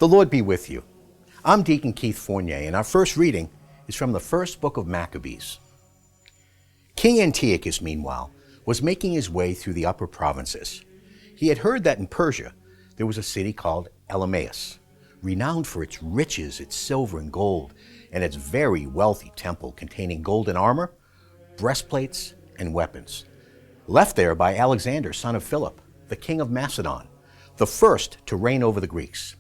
The Lord be with you. I'm Deacon Keith Fournier, and our first reading is from the first book of Maccabees. King Antiochus, meanwhile, was making his way through the upper provinces. He had heard that in Persia there was a city called Elymais, renowned for its riches, its silver and gold, and its very wealthy temple containing golden armor, breastplates, and weapons, left there by Alexander, son of Philip, the king of Macedon, the first to reign over the Greeks.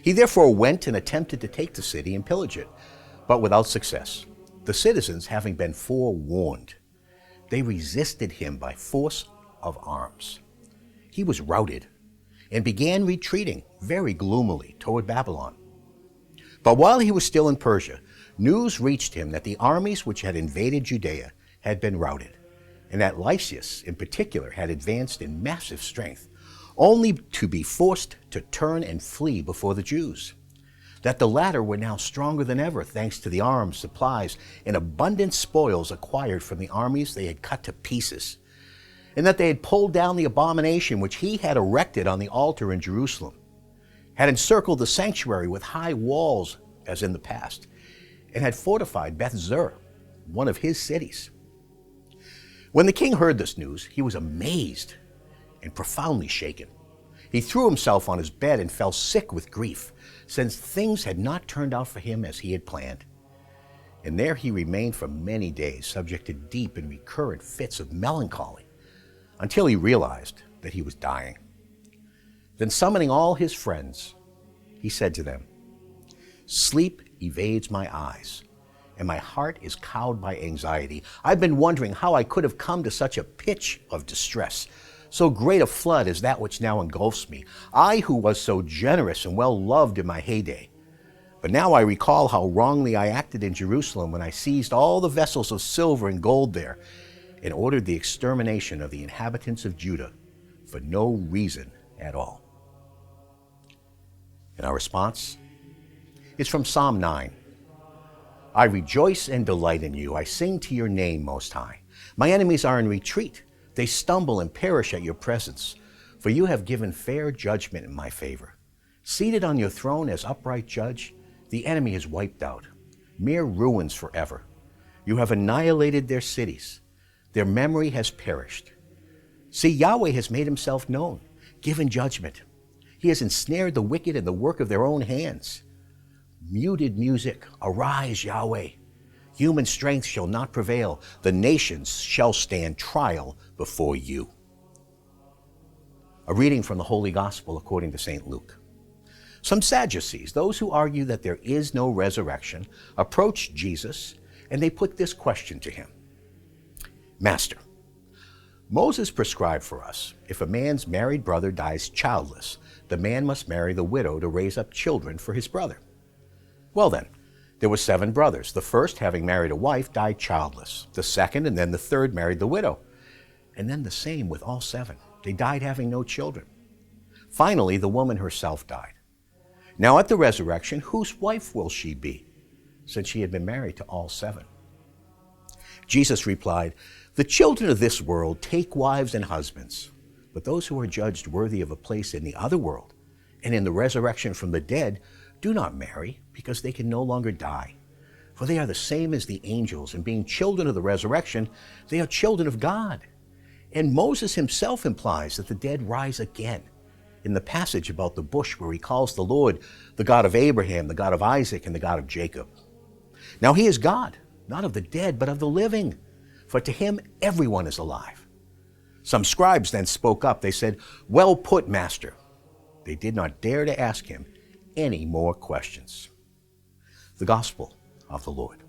He therefore went and attempted to take the city and pillage it, but without success. The citizens having been forewarned, they resisted him by force of arms. He was routed and began retreating very gloomily toward Babylon. But while he was still in Persia, news reached him that the armies which had invaded Judaea had been routed, and that Lysias in particular had advanced in massive strength, only to be forced to turn and flee before the Jews. That the latter were now stronger than ever thanks to the arms, supplies, and abundant spoils acquired from the armies they had cut to pieces, and that they had pulled down the abomination which he had erected on the altar in Jerusalem, had encircled the sanctuary with high walls as in the past, and had fortified Beth-zur, one of his cities. When the king heard this news, he was amazed and profoundly shaken. He threw himself on his bed and fell sick with grief, since things had not turned out for him as he had planned. And there he remained for many days, subject to deep and recurrent fits of melancholy, until he realized that he was dying. Then summoning all his friends, he said to them, "Sleep evades my eyes, and my heart is cowed by anxiety. I've been wondering how I could have come to such a pitch of distress. So great a flood as that which now engulfs me, I who was so generous and well loved in my heyday. But now I recall how wrongly I acted in Jerusalem when I seized all the vessels of silver and gold there and ordered the extermination of the inhabitants of Judah for no reason at all." And our response is from Psalm 9. "I rejoice and delight in you. I sing to your name, Most High. My enemies are in retreat. They stumble and perish at your presence, for you have given fair judgment in my favor. Seated on your throne as upright judge, the enemy is wiped out, mere ruins forever. You have annihilated their cities. Their memory has perished. See, Yahweh has made himself known, given judgment. He has ensnared the wicked in the work of their own hands. Muted music, arise, Yahweh. Human strength shall not prevail. The nations shall stand trial before you." A reading from the Holy Gospel according to St. Luke. Some Sadducees, those who argue that there is no resurrection, approached Jesus, and they put this question to him. "Master, Moses prescribed for us, if a man's married brother dies childless, the man must marry the widow to raise up children for his brother. Well then, there were 7 brothers. The first, having married a wife, died childless. The second and then the third married the widow. And then the same with all 7. They died having no children. Finally, the woman herself died. Now at the resurrection, whose wife will she be, since she had been married to all 7? Jesus replied, "The children of this world take wives and husbands, but those who are judged worthy of a place in the other world and in the resurrection from the dead do not marry, because they can no longer die. For they are the same as the angels, and being children of the resurrection, they are children of God. And Moses himself implies that the dead rise again in the passage about the bush where he calls the Lord the God of Abraham, the God of Isaac, and the God of Jacob. Now he is God, not of the dead, but of the living, for to him everyone is alive." Some scribes then spoke up. They said, "Well put, Master." They did not dare to ask him any more questions. The Gospel of the Lord.